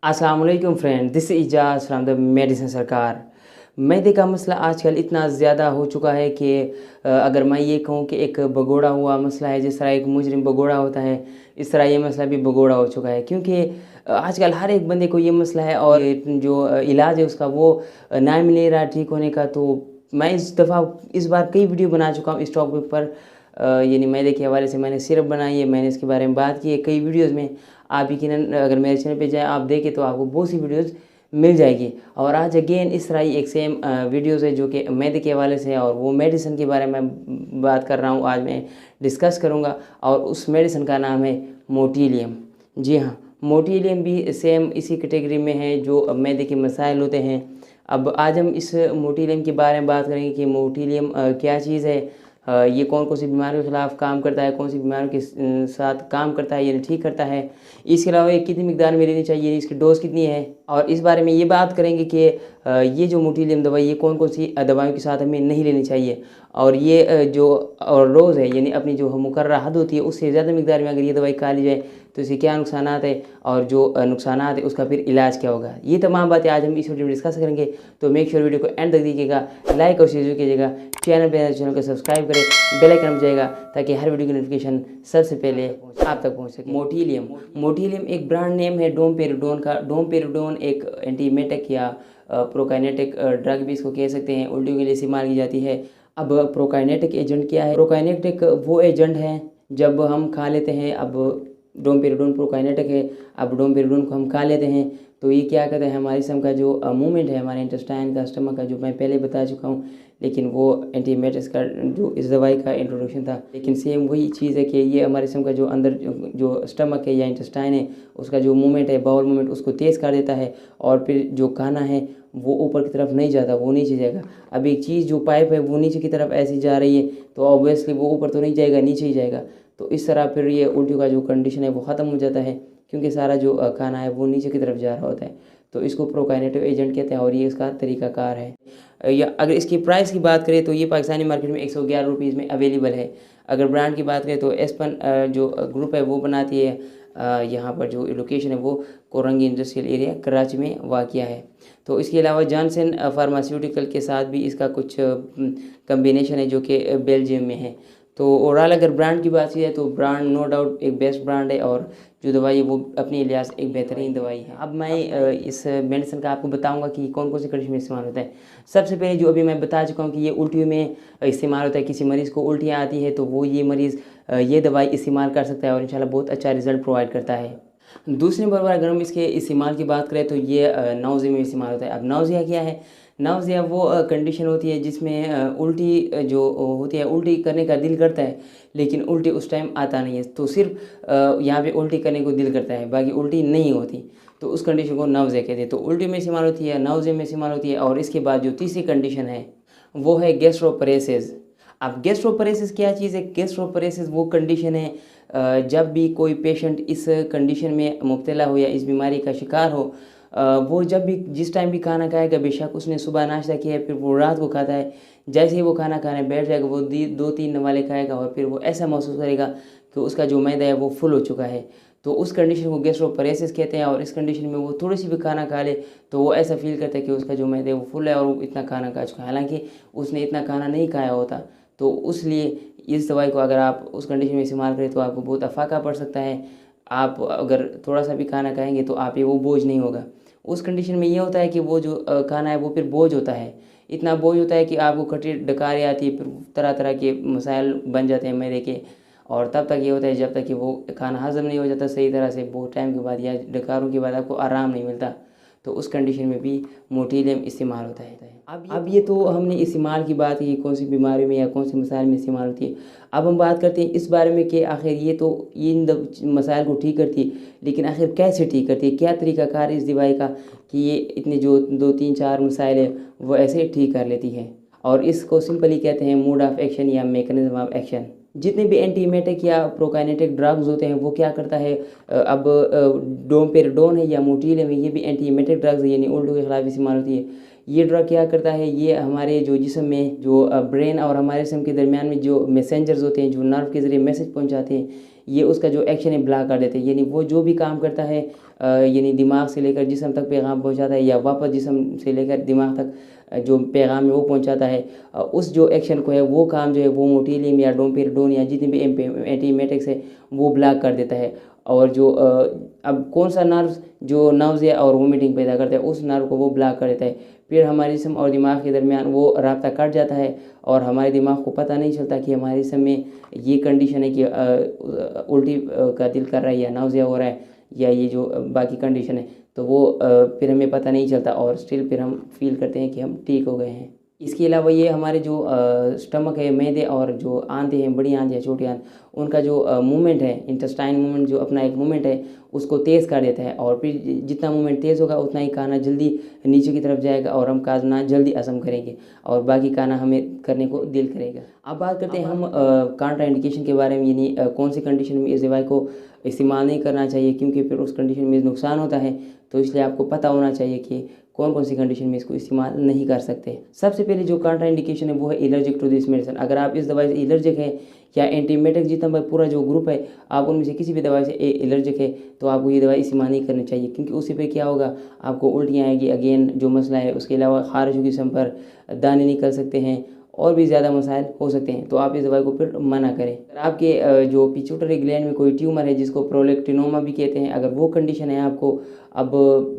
अस्सलाम वालेकुम friend, this is Ejaz from the medicine सरकार। मैदे का मसला आजकल इतना ज़्यादा हो चुका है कि अगर मैं ये कहूँ कि एक भगोड़ा हुआ मसला है, जिस तरह एक मुजरिम भगोड़ा होता है, इस तरह ये मसला भी भगोड़ा हो चुका है। क्योंकि आजकल हर एक बंदे को ये मसला है और जो इलाज है उसका वो नाम नहीं ले रहा ठीक होने का। तो मैं इस बार कई वीडियो बना चुका हूँ इस टॉपिक पर। यानी मैदे के हवाले से मैंने सिरप बनाई है, मैंने इसके बारे में बात की है कई वीडियोज़ में। आप यकीनन अगर मेरे चैनल पे जाएँ आप देखें तो आपको बहुत सी वीडियोज़ मिल जाएगी। और आज अगेन इस तरह ही एक सेम वीडियोज़ है जो कि मैदे के हवाले से है, और वो मेडिसिन के बारे में बात कर रहा हूँ। आज मैं डिस्कस करूँगा और उस मेडिसिन का नाम है मोटिलियम। जी हाँ, मोटिलियम भी सेम इसी कैटेगरी में है जो मैदे के मसाइल होते हैं। अब आज हम इस मोटिलियम के बारे में बात करेंगे कि मोटिलियम क्या चीज़ है, ये कौन कौन सी बीमारियों के खिलाफ काम करता है, कौन सी बीमारियों के साथ काम करता है, ये ठीक करता है। इसके अलावा ये कितनी मिकदार में लेनी चाहिए, इसकी डोज कितनी है, और इस बारे में ये बात करेंगे कि ये जो मोटिलियम दवाई ये कौन कौन सी दवाइयों के साथ हमें नहीं लेनी चाहिए। और ये जो और रोज़ है यानी अपनी जो मुकर्रर हद होती है उससे ज़्यादा मिकदार में अगर ये दवाई खा ली जाए तो इसके क्या नुकसान है, और जो नुकसान है उसका फिर इलाज क्या होगा। ये तमाम बातें आज हम इस वीडियो में डिस्कस करेंगे। तो मेक श्योर वीडियो को एंड तक देखिएगा, लाइक और शेयर कीजिएगा, चैनल को सब्सक्राइब करें, बेल आइकन बजाएगा ताकि हर वीडियो की नोटिफिकेशन सबसे पहले आप तक पहुंच सके। मोटिलियम एक ब्रांड नेम है डोमपेरिडोन का। डोमपेरिडोन एक एंटीमेटिक या प्रोकाइनेटिक ड्रग भी इसको कह सकते हैं, उल्टियों के लिए इस्तेमाल की जाती है। अब प्रोकाइनेटिक एजेंट क्या है? प्रोकाइनेटिक वो एजेंट है जब हम खा लेते हैं, अब डोमपेरिडोन प्रोकाइनेटिक है, अब डोमपेरिडोन को हम खा लेते हैं तो ये क्या कहते हैं, हमारे जिस्म का जो मूवमेंट है, हमारे इंटेस्टाइन का, स्टमक का, जो मैं पहले बता चुका हूँ, लेकिन वो एंटीमेटिक्स का जो इस दवाई का इंट्रोडक्शन था। लेकिन सेम वही चीज़ है कि ये हमारे जिस्म का जो अंदर जो स्टमक है या इंटेस्टाइन है उसका जो मूवमेंट है, बाउल मूवमेंट, उसको तेज़ कर देता है और फिर जो खाना है वो ऊपर की तरफ नहीं जाता, वो नीचे जाएगा। अब एक चीज़ जो पाइप है वो नीचे की तरफ ऐसी जा रही है तो ऑब्वियसली वो ऊपर तो नहीं जाएगा, नीचे ही जाएगा। तो इस तरह फिर ये उल्टियों का जो कंडीशन है वो ख़त्म हो जाता है, क्योंकि सारा जो खाना है वो नीचे की तरफ जा रहा होता है। तो इसको प्रोकाइनेटिव एजेंट कहते हैं और ये इसका तरीक़ाकार है। या अगर इसकी प्राइस की बात करें तो ये पाकिस्तानी मार्केट में 111 रुपीज़ में अवेलेबल है। अगर ब्रांड की बात करें तो एस्पन जो ग्रुप है वो बनाती है। यहाँ पर जो लोकेशन है वो कोरंगी इंडस्ट्रियल एरिया कराची में वाक़या है। तो इसके अलावा जॉनसन फार्मास्यूटिकल के साथ भी इसका कुछ कम्बिनेशन है जो कि बेल्जियम में है। तो ओवरऑल अगर ब्रांड की बात की जाए तो ब्रांड नो डाउट एक बेस्ट ब्रांड है, और जो दवाई है वो अपने लिहाज से एक बेहतरीन दवाई है। अब मैं इस मेडिसिन का आपको बताऊंगा कि कौन कौन सी कंडीशन में इस्तेमाल होता है। सबसे पहले जो अभी मैं बता चुका हूँ कि ये उल्टियों में इस्तेमाल होता है। किसी मरीज़ को उल्टियाँ आती है तो वो ये मरीज़ ये दवाई इस्तेमाल कर सकता है और इंशाल्लाह बहुत अच्छा रिजल्ट प्रोवाइड करता है। दूसरे नंबर पर अगर हम इसके इस्तेमाल की बात करें तो ये नाउज़िया में इस्तेमाल होता है। अब नाउज़िया क्या है? नाउज़िया वो कंडीशन होती है जिसमें उल्टी जो होती है, उल्टी करने का दिल करता है लेकिन उल्टी उस टाइम आता नहीं है, तो सिर्फ यहाँ पे उल्टी करने को दिल करता है, बाकी उल्टी नहीं होती। तो उस कंडीशन को नाउज़िया कहते हैं। तो उल्टी में इस्तेमाल होती है, नाउज़िया में इस्तेमाल होती है। और इसके बाद जो तीसरी कंडीशन है वो है गैस्ट्रोपरेसिस। अब गैस्ट्रोपरेसिस क्या चीज़ है? गैस्ट्रोपरेसिस वो कंडीशन है जब भी कोई पेशेंट इस कंडीशन में मुब्तला हो या इस बीमारी का शिकार हो, वो जब भी जिस टाइम भी खाना खाएगा, बेशक उसने सुबह नाश्ता किया है फिर वो रात को खाता है, जैसे ही वो खाना खाने बैठ जाएगा वो 2-3 नवाले खाएगा और फिर वो ऐसा महसूस करेगा कि उसका जो मैदा है वो फुल हो चुका है। तो उस कंडीशन को गैस्ट्रोपरेसिस कहते हैं। और इस कंडीशन में वो थोड़ी सी भी खाना खा ले तो वो ऐसा फील करता है कि उसका जो मैदा है वो फुल है और वो इतना खाना खा चुका है, हालांकि उसने इतना खाना नहीं खाया होता। तो उसलिए इस दवाई को अगर आप उस कंडीशन में इस्तेमाल करें तो आपको बहुत अफाका पड़ सकता है। आप अगर थोड़ा सा भी खाना खाएंगे तो आप ये वो बोझ नहीं होगा। उस कंडीशन में ये होता है कि वो जो खाना है वो फिर बोझ होता है, इतना बोझ होता है कि आपको खट्टी डकारी आती है, फिर तरह तरह के मसाइल बन जाते हैं मैदे के। और तब तक ये होता है जब तक कि वो खाना हज़म नहीं हो जाता सही तरह से, बहुत टाइम के बाद या डकारों के बाद आपको आराम नहीं मिलता। तो उस कंडीशन में भी मोटिलियम इस्तेमाल होता है। अब ये तो हमने इस्तेमाल की बात की कौन सी बीमारी में या कौन सी मसाइल में इस्तेमाल होती है। अब हम बात करते हैं इस बारे में कि आखिर ये तो इन मसाइल को ठीक करती है, लेकिन आखिर कैसे ठीक करती है, क्या तरीक़ाकार इस दवाई का कि ये इतने जो 2-3-4 मसाइल है वो ऐसे ठीक कर लेती है। और इसको सिंपली कहते हैं मोड ऑफ एक्शन या मेकनिज़म ऑफ एक्शन। जितने भी एंटीमेटिक या प्रोकाइनेटिक ड्रग्स होते हैं वो क्या करता है, अब डोमपेरिडोन है या मोटिलियम है, ये भी एंटीमेटिक ड्रग्स है यानी उल्टों के खिलाफ इस्तेमाल होती है। ये ड्रग क्या करता है, ये हमारे जो जिस्म में जो ब्रेन और हमारे जिस्म के दरमियान में जो मैसेंजर्स होते हैं, जो नर्व के ज़रिए मैसेज पहुंचाते हैं, ये उसका जो एक्शन है ब्लॉक कर देते हैं, यानी वो जो भी काम करता है यानी दिमाग से लेकर जिस्म तक पैगाम पहुंचाता है या वापस जिस्म से लेकर दिमाग तक जो पैगाम है वो पहुंचाता है, उस जो एक्शन को है वो काम जो है वो मोटिलियम या डोमपेरिडोन या जितने भी एंटीमेटिक्स है वो ब्लॉक कर देता है। और जो अब कौन सा नर्व जो नाउज़िया और वोमिटिंग पैदा करता है उस नर्व को वो ब्लॉक कर देता है, फिर हमारे जिस्म और दिमाग के दरमियान वो राब्ता कट जाता है और हमारे दिमाग को पता नहीं चलता कि हमारे जिस्म में ये कंडीशन है कि उल्टी का दिल कर रहा है या नाउज़िया हो रहा है या ये जो बाकी कंडीशन है, तो वो फिर हमें पता नहीं चलता और स्टिल फिर हम फील करते हैं कि हम ठीक हो गए हैं। इसके अलावा ये हमारे जो स्टमक है, मैदे और जो आंतें हैं, बड़ी आंतें या छोटी आंत, उनका जो मूवमेंट है, इंटेस्टाइन मूवमेंट जो अपना एक मूवमेंट है उसको तेज़ कर देता है और फिर जितना मूवमेंट तेज़ होगा उतना ही खाना जल्दी नीचे की तरफ जाएगा और हम खाना जल्दी हजम करेंगे और बाकी खाना हमें करने को दिल करेगा। अब बात करते हैं हम कांट्रा इंडिकेशन के बारे में, यानी कौन सी कंडीशन में इस दवाई को इस्तेमाल नहीं करना चाहिए क्योंकि फिर उस कंडीशन में नुकसान होता है, तो इसलिए आपको पता होना चाहिए कि कौन कौन सी कंडीशन में इसको इस्तेमाल नहीं कर सकते। सबसे पहले जो कांट्रा इंडिकेशन है वो है एलर्जिक टू दिस मेडिसिन। अगर आप इस दवाई से एलर्जिक है या एंटीमेटिक जितना पूरा जो ग्रुप है आप उनमें से किसी भी दवाई से एलर्जिक है तो आपको ये दवाई इस्तेमाल नहीं करनी चाहिए क्योंकि उसी पे क्या होगा, आपको उल्टियाँ आएगी, अगेन जो मसला है। उसके अलावा खारिश की जिस्म पर दाने निकल सकते हैं और भी ज़्यादा मसाइल हो सकते हैं, तो आप इस दवाई को फिर मना करें। अगर आपके जो पिट्यूटरी ग्लैंड में कोई ट्यूमर है जिसको प्रोलेक्टिनोमा भी कहते हैं, अगर वो कंडीशन है आपको, अब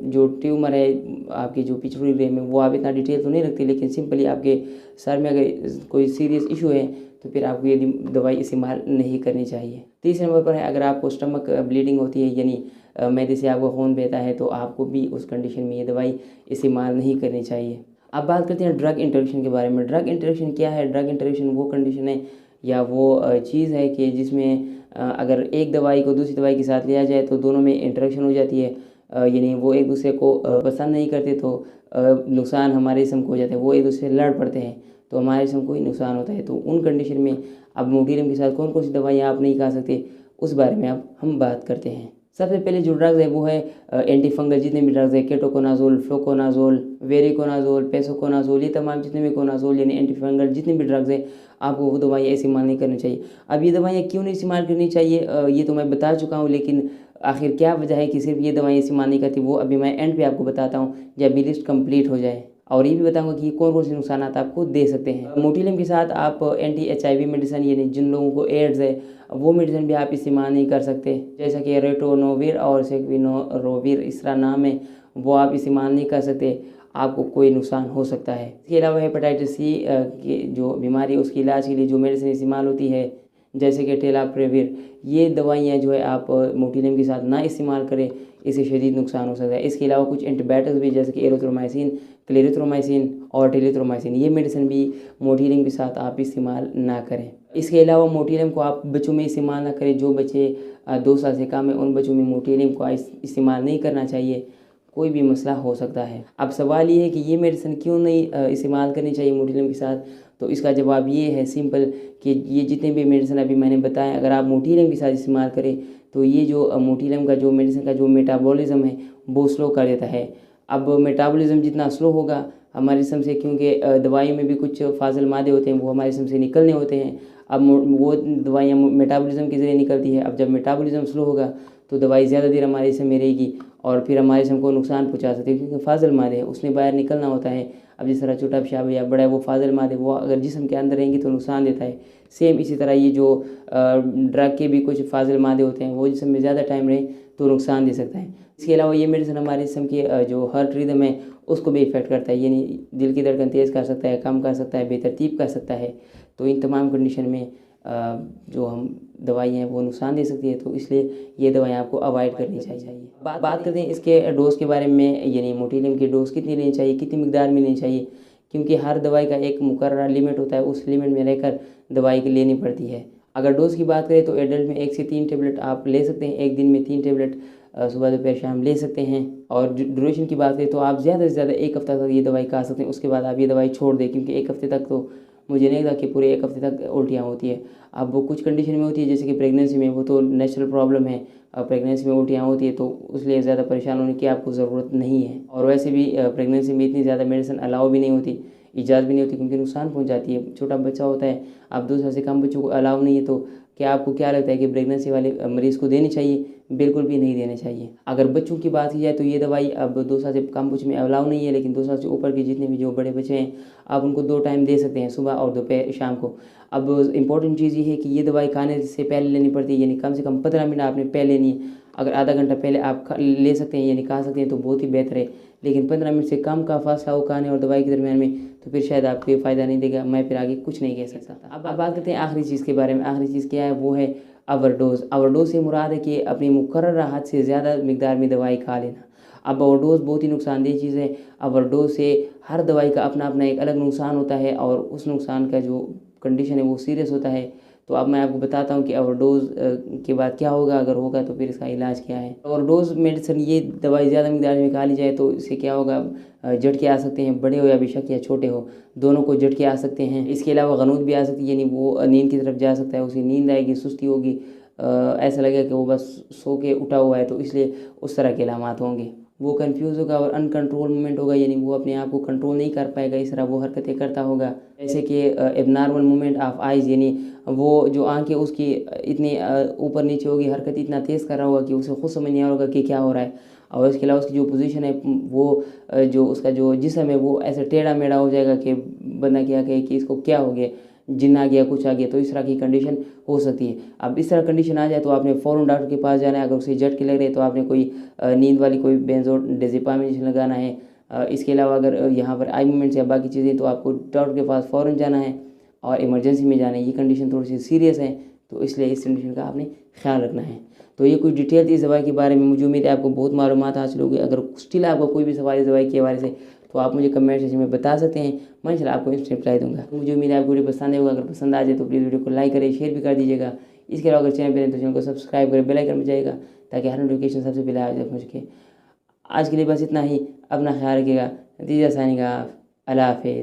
जो ट्यूमर है आपकी जो पिट्यूटरी ग्लैंड में वो आप इतना डिटेल तो नहीं रखती, लेकिन सिंपली आपके सर में अगर कोई सीरियस इशू है तो फिर आपको ये दवाई इस्तेमाल नहीं करनी चाहिए। तीसरे नंबर पर है अगर आपको स्टमक ब्लीडिंग होती है यानी मैदे से आपको खून बहता है तो आपको भी उस कंडीशन में ये दवाई इस्तेमाल नहीं करनी चाहिए। अब बात करते हैं ड्रग इंटरेक्शन के बारे में। ड्रग इंटरेक्शन क्या है? ड्रग इंटरेक्शन वो कंडीशन है या वो चीज़ है कि जिसमें अगर एक दवाई को दूसरी दवाई के साथ लिया जाए तो दोनों में इंटरेक्शन हो जाती है, यानी वो एक दूसरे को पसंद नहीं करते तो नुकसान हमारे जिस्म को हो जाता है, वो एक दूसरे से लड़ पड़ते हैं तो हमारे जिस्म को ही नुकसान होता है। तो उन कंडीशन में अब मोटिलियम के साथ कौन कौन सी दवाइयाँ आप नहीं खा सकते उस बारे में अब हम बात करते हैं। सबसे पहले जो ड्रग्स है वो है एंटी फंगल जितने भी ड्रग्स है, केटोकोनाजोल, फ्लोकोनाजोल, वेरिकोनाजोल, पेसोकोनाजोल, ये तमाम जितने भी कोनाजोल यानी एंटी फंगल जितने भी ड्रग्स है आपको वो दवाइयाँ इस्तेमाल नहीं करनी चाहिए। अब ये दवाइयाँ क्यों नहीं इस्तेमाल करनी चाहिए ये तो मैं बता चुका हूँ, लेकिन आखिर क्या वजह है कि सिर्फ ये दवाइयाँ इस्तेमाल नहीं करती वो अभी मैं एंड पे आपको बताता हूँ जब ये लिस्ट कंप्लीट हो जाए, और ये भी बताऊंगा कि कौन कौन से नुकसान आपको दे सकते हैं। मोटिलियम के साथ आप एंटी HIV मेडिसिन यानी जिन लोगों को एड्स है वो मेडिसिन भी आप इस्तेमाल नहीं कर सकते, जैसा कि रेटोनोविर और सेक्विनोरोविर इस तरह नाम है, वो आप इस्तेमाल नहीं कर सकते, आपको कोई नुकसान हो सकता है। इसके अलावा हेपेटाइटिस C की जो बीमारी है उसके इलाज के लिए जो मेडिसिन इस्तेमाल होती है जैसे कि टेलाप्रेविर, ये दवाइयाँ जो है आप मोटिलियम के साथ ना इस्तेमाल करें, इससे शदीद नुकसान हो सकता है। इसके अलावा कुछ एंटीबायोटिक्स भी जैसे कि एरिथ्रोमाइसिन, क्लेरिथ्रोमाइसिन और टेलिथ्रोमाइसिन, ये मेडिसिन भी मोटिलियम के साथ आप इस्तेमाल ना करें। इसके अलावा मोटिलियम को आप बच्चों में इस्तेमाल ना करें, जो बच्चे 2 साल से कम है उन बच्चों में मोटिलियम को इस्तेमाल नहीं करना चाहिए, कोई भी मसला हो सकता है। अब सवाल ये है कि ये मेडिसिन क्यों नहीं इस्तेमाल करनी चाहिए मोटिलियम के साथ, तो इसका जवाब ये है सिंपल कि ये जितने भी मेडिसिन अभी मैंने बताया अगर आप मोटिलियम के साथ इस्तेमाल करें तो ये जो मोटिलियम का जो मेडिसिन का जो मेटाबॉलिज्म है वो स्लो कर देता है। अब मेटाबॉलिज्म जितना स्लो होगा हमारे जिस्म से, क्योंकि दवाई में भी कुछ फाजिल मादे होते हैं वो हमारे जिस्म से निकलने होते हैं, अब वो दवाइयाँ मेटाबॉलिज्म के ज़रिए निकलती है। अब जब मेटाबॉलिज्म स्लो होगा तो दवाई ज़्यादा देर हमारे जिस्म में रहेगी और फिर हमारे जिस्म को नुकसान पहुंचा सकती है, क्योंकि फाजिल मादे है उसने बाहर निकलना होता है। अब जिस तरह छोटा पेशाब या बड़ा है वो फाजिल मादे वो अगर जिस्म के अंदर रहेंगी तो नुकसान देता है। सेम इसी तरह ये जो ड्रग के भी कुछ फाजिल मादे होते हैं वो जिस्म में ज़्यादा टाइम रहे तो नुकसान दे सकता है। इसके अलावा ये मेडिसिन हमारे जिस्म की जो हार्ट रिदम है उसको भी इफेक्ट करता है, यानी दिल की धड़कन तेज़ कर सकता है, कम कर सकता है, बेतरतीब कर सकता है। तो इन तमाम कंडीशन में जो हम दवाइयाँ हैं वो नुकसान दे सकती है, तो इसलिए ये दवाइयाँ आपको अवॉइड करनी चाहिए। बात करते हैं इसके डोज के बारे में, यानी मोटिलियम की डोज कितनी लेनी चाहिए, कितनी मिकदार में लेनी चाहिए, क्योंकि हर दवाई का एक मुकर्रर लिमिट होता है, उस लिमिट में रहकर दवाई लेनी पड़ती है। अगर डोज की बात करें तो एडल्ट में 1 से 3 टेबलेट आप ले सकते हैं, एक दिन में 3 टेबलेट सुबह दोपहर शाम ले सकते हैं। और ड्यूरेशन की बात करें तो आप ज़्यादा से ज़्यादा 1 हफ्ता तक ये दवाई खा सकते हैं, उसके बाद आप ये दवाई छोड़ दें, क्योंकि 1 हफ्ते तक तो मुझे नहीं लगता कि पूरे 1 हफ्ते तक उल्टियाँ होती है। अब वो कुछ कंडीशन में होती है जैसे कि प्रेगनेंसी में, वो तो नेचुरल प्रॉब्लम है, प्रेगनेंसी में उल्टियाँ होती है तो इसलिए ज़्यादा परेशान होने की आपको ज़रूरत नहीं है। और वैसे भी प्रेगनेंसी में इतनी ज़्यादा मेडिसिन अलाउ भी नहीं होती, इजाज़त भी नहीं होती, क्योंकि नुकसान पहुँच जाती है। छोटा बच्चा होता है, आप 2 साल से कम बच्चों को अलाउ नहीं है तो क्या आपको क्या लगता है कि प्रेगनेंसी वाले मरीज़ को देनी चाहिए? बिल्कुल भी नहीं देनी चाहिए। अगर बच्चों की बात की जाए तो ये दवाई अब 2 साल से कम कुछ में अलाउ नहीं है, लेकिन 2 साल से ऊपर के जितने भी जो बड़े बच्चे हैं, आप उनको 2 टाइम दे सकते हैं, सुबह और दोपहर शाम को। अब इम्पोर्टेंट चीज़ ये है कि ये दवाई खाने से पहले लेनी पड़ती है, यानी कम से कम 15 मिनट आपने पहले लेनी है। अगर आधा घंटा पहले आप ले सकते हैं यानी खा सकते हैं तो बहुत ही बेहतर है, लेकिन 15 मिनट से कम का फासला हो खाने और दवाई के दरमियान में तो फिर शायद आपको ये फ़ायदा नहीं देगा। मैं फिर आगे कुछ नहीं कह सकता। अब बात करते हैं आखिरी चीज़ के बारे में। आखिरी चीज़ क्या है? वो है ओवरडोज़। ओवरडोज़ से मुराद है कि अपनी मुकर्रर हद से ज़्यादा मिकदार में दवाई खा लेना। अब ओवरडोज़ बहुत ही नुकसानदेह चीज़ है। ओवरडोज़ से हर दवाई का अपना अपना एक अलग नुकसान होता है और उस नुकसान का जो कंडीशन है वो सीरियस होता है। तो अब मैं आपको बताता हूँ कि ओवरडोज़ के बाद क्या होगा, अगर होगा तो फिर इसका इलाज क्या है। ओवरडोज़ मेडिसिन, ये दवाई ज़्यादा मिकदार में खा ली जाए तो इससे क्या होगा, झटके आ सकते हैं, बड़े हो या बेशक या छोटे हो, दोनों को झटके आ सकते हैं। इसके अलावा गनूत भी आ सकती है, यानी वो नींद की तरफ जा सकता है, उसे नींद आएगी, सुस्ती होगी, ऐसा लगेगा कि वो बस सो के उठा हुआ है, तो इसलिए उस तरह के अलामात होंगे। वो कंफ्यूज होगा और अनकंट्रोल मूवमेंट होगा, यानी वो अपने आप को कंट्रोल नहीं कर पाएगा, इस तरह वो हरकतें करता होगा। जैसे कि एबनॉर्मल मूवमेंट ऑफ आइज़, यानी वो जो आंखें उसकी इतनी ऊपर नीचे होगी, हरकत इतना तेज़ कर रहा होगा कि उसे खुद समझ नहीं आ रहा होगा कि क्या हो रहा है। और इसके अलावा उसकी जो पोजीशन है, वो जो उसका जो जिस्म है वो ऐसे टेढ़ा मेढ़ा हो जाएगा कि बंदा क्या कहे कि इसको क्या हो गया, जिन्न आ गया, कुछ आ गया, तो इस तरह की कंडीशन हो सकती है। अब इस तरह कंडीशन आ जाए तो आपने फ़ौरन डॉक्टर के पास जाना है। अगर उसे झटके लग रहे हैं तो आपने कोई नींद वाली कोई बेंजोडाज़ेपाम इंजेक्शन लगाना है। इसके अलावा अगर यहाँ पर आई मूवमेंट्स या बाकी चीज़ें, तो आपको डॉक्टर के पास फ़ौरन जाना है और इमरजेंसी में जाना है। ये कंडीशन थोड़ी सी सीरियस है, तो इसलिए इस कंडीशन का आपने ख्याल रखना है। तो ये कुछ डिटेल थी इस दवाई के बारे में। मुझे उम्मीद है आपको बहुत मालूमात हासिल होगी। अगर स्टिल आपका कोई भी सवाल इस दवाई के बारे से, तो आप मुझे कमेंट सेक्शन में बता सकते हैं, मैं इंशाल्लाह आपको इंस्टेंट रिप्लाई दूंगा। मुझे उम्मीद है आपको वीडियो पसंद आएगा। अगर पसंद आ जाए तो प्लीज़ वीडियो को लाइक करें, शेयर भी कर दीजिएगा। इसके अलावा अगर चैनल पर हैं तो चैनल को सब्सक्राइब करें, बेल आइकन बजाइएगा, ताकि हर नोटिफिकेशन सबसे पहले आ जाए पहुँच के। आज के लिए बस इतना ही। अपना ख्याल रखिएगा। नतीजा साइनिंग ऑफ। अल्लाह हाफिज़।